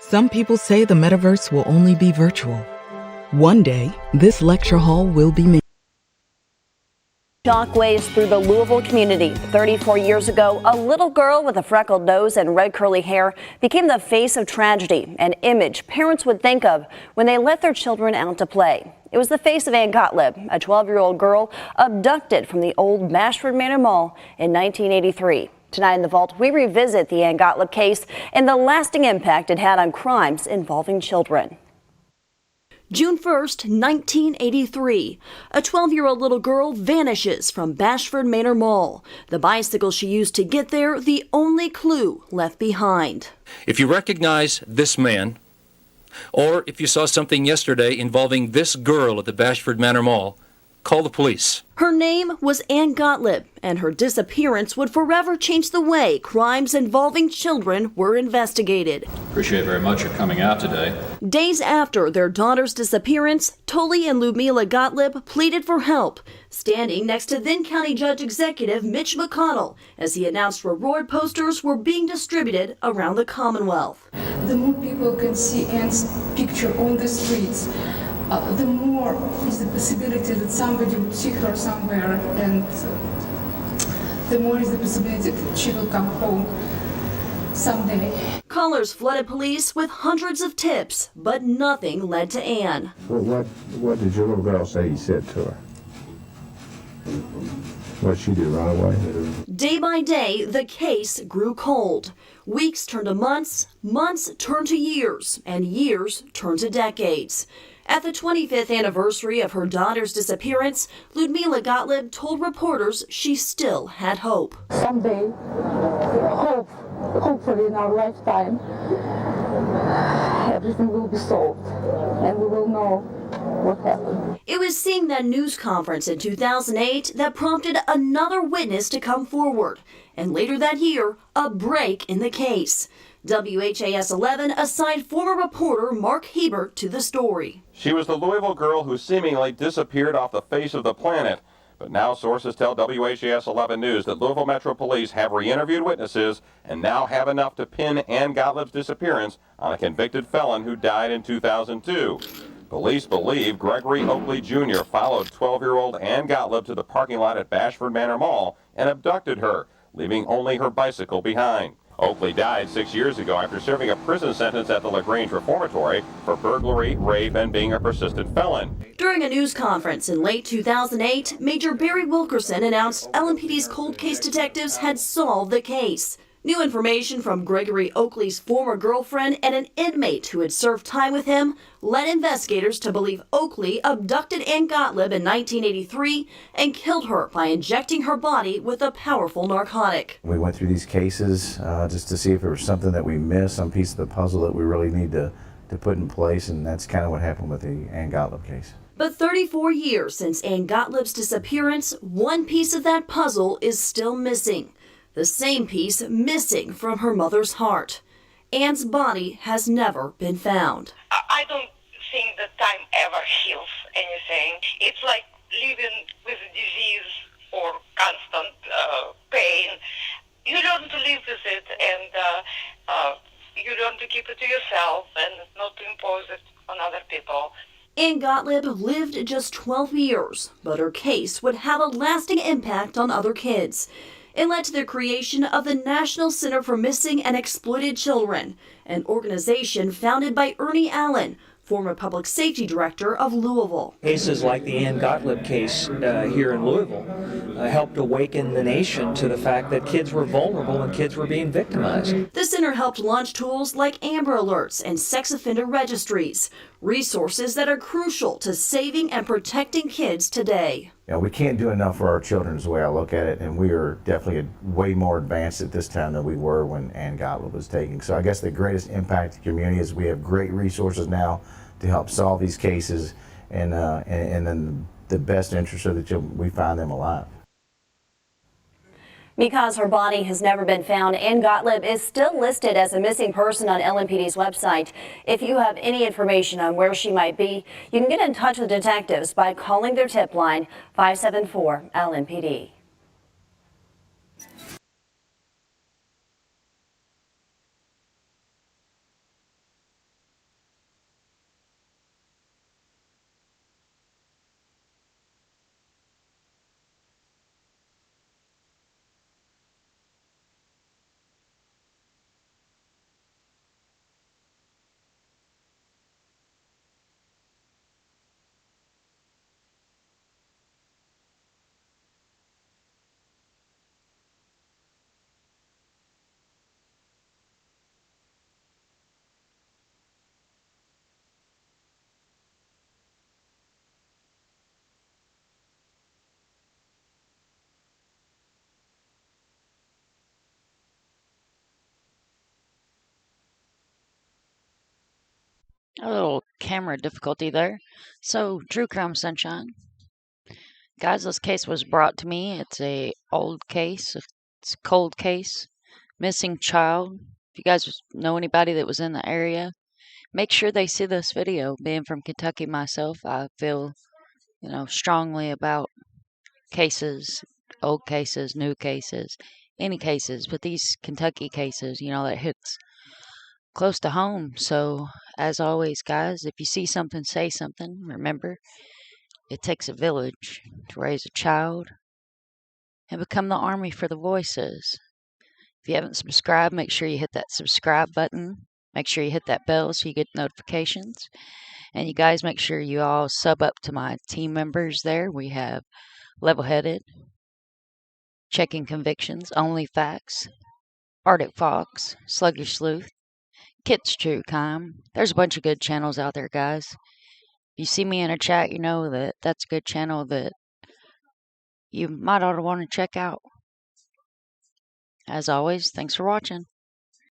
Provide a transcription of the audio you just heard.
Some people say the metaverse will only be virtual. One day, this lecture hall will be made. Shockwaves through the Louisville community. 34 years ago, a little girl with a freckled nose and red curly hair became the face of tragedy, an image parents would think of when they let their children out to play. It was the face of Ann Gotlib, a 12-year-old girl abducted from the old Bashford Manor Mall in 1983. Tonight in the Vault, we revisit the Ann Gotlib case and the lasting impact it had on crimes involving children. June 1st, 1983. A 12-year-old little girl vanishes from Bashford Manor Mall. The bicycle she used to get there, the only clue left behind. If you recognize this man, or if you saw something yesterday involving this girl at the Bashford Manor Mall, call the police. Her name was Ann Gotlib, and her disappearance would forever change the way crimes involving children were investigated. Appreciate very much your coming out today. Days after their daughter's disappearance, Tully and Ludmila Gotlib pleaded for help, standing next to then County Judge Executive Mitch McConnell as he announced reward posters were being distributed around the Commonwealth. The more people can see Ann's picture on the streets, the more is the possibility that somebody would see her somewhere, and the more is the possibility that she will come home someday. Callers flooded police with hundreds of tips, but nothing led to Ann. Well, what did your little girl say you said to her? What'd she do, run away? Day by day, the case grew cold. Weeks turned to months, months turned to years, and years turned to decades. At the 25th anniversary of her daughter's disappearance, Ludmila Gotlib told reporters she still had hope. Someday, hopefully in our lifetime, everything will be solved and we will know what happened. It was seeing that news conference in 2008 that prompted another witness to come forward, and later that year, a break in the case. WHAS 11 assigned former reporter Mark Hebert to the story. She was the Louisville girl who seemingly disappeared off the face of the planet. But now sources tell WHAS 11 News that Louisville Metro Police have re-interviewed witnesses and now have enough to pin Ann Gotlib's disappearance on a convicted felon who died in 2002. Police believe Gregory Oakley Jr. followed 12-year-old Ann Gotlib to the parking lot at Bashford Manor Mall and abducted her, leaving only her bicycle behind. Oakley died 6 years ago after serving a prison sentence at the LaGrange Reformatory for burglary, rape, and being a persistent felon. During a news conference in late 2008, Major Barry Wilkerson announced LMPD's cold case detectives had solved the case. New information from Gregory Oakley's former girlfriend and an inmate who had served time with him led investigators to believe Oakley abducted Ann Gotlib in 1983 and killed her by injecting her body with a powerful narcotic. We went through these cases just to see if there was something that we missed, some piece of the puzzle that we really need to put in place, and that's kind of what happened with the Ann Gotlib case. But 34 years since Ann Gotlib's disappearance, one piece of that puzzle is still missing. The same piece missing from her mother's heart. Ann's body has never been found. I don't think that time ever heals anything. It's like living with a disease or constant pain. You learn to live with it, and you learn to keep it to yourself and not to impose it on other people. Ann Gotlib lived just 12 years, but her case would have a lasting impact on other kids. It led to the creation of the National Center for Missing and Exploited Children, an organization founded by Ernie Allen, former public safety director of Louisville. Cases like the Ann Gotlib case here in Louisville helped awaken the nation to the fact that kids were vulnerable and kids were being victimized. The center helped launch tools like Amber Alerts and sex offender registries, resources that are crucial to saving and protecting kids today. You know, we can't do enough for our children is the way I look at it, and we are definitely way more advanced at this time than we were when Ann Gotlib was taken. So I guess the greatest impact to the community is we have great resources now to help solve these cases, and then the best interest of the children, we find them alive. Because her body has never been found, Ann Gotlib is still listed as a missing person on LMPD's website. If you have any information on where she might be, you can get in touch with detectives by calling their tip line 574-LMPD. A little camera difficulty there. So, True Crime Sunshine. Guys, this case was brought to me. It's a old case. It's a cold case. Missing child. If you guys know anybody that was in the area, make sure they see this video. Being from Kentucky myself, I feel, strongly about cases, old cases, new cases, any cases, but these Kentucky cases, that hits close to home. So, as always, guys, if you see something, say something. Remember, it takes a village to raise a child and become the army for the voices. If you haven't subscribed, make sure you hit that subscribe button. Make sure you hit that bell so you get notifications. And you guys make sure you all sub up to my team members there. We have Level Headed, Checking Convictions, Only Facts, Arctic Fox, Sluggish Sleuth, Kit's True Crime. There's a bunch of good channels out there, guys. You see me in a chat, you know that that's a good channel that you might ought to want to check out. As always, thanks for watching.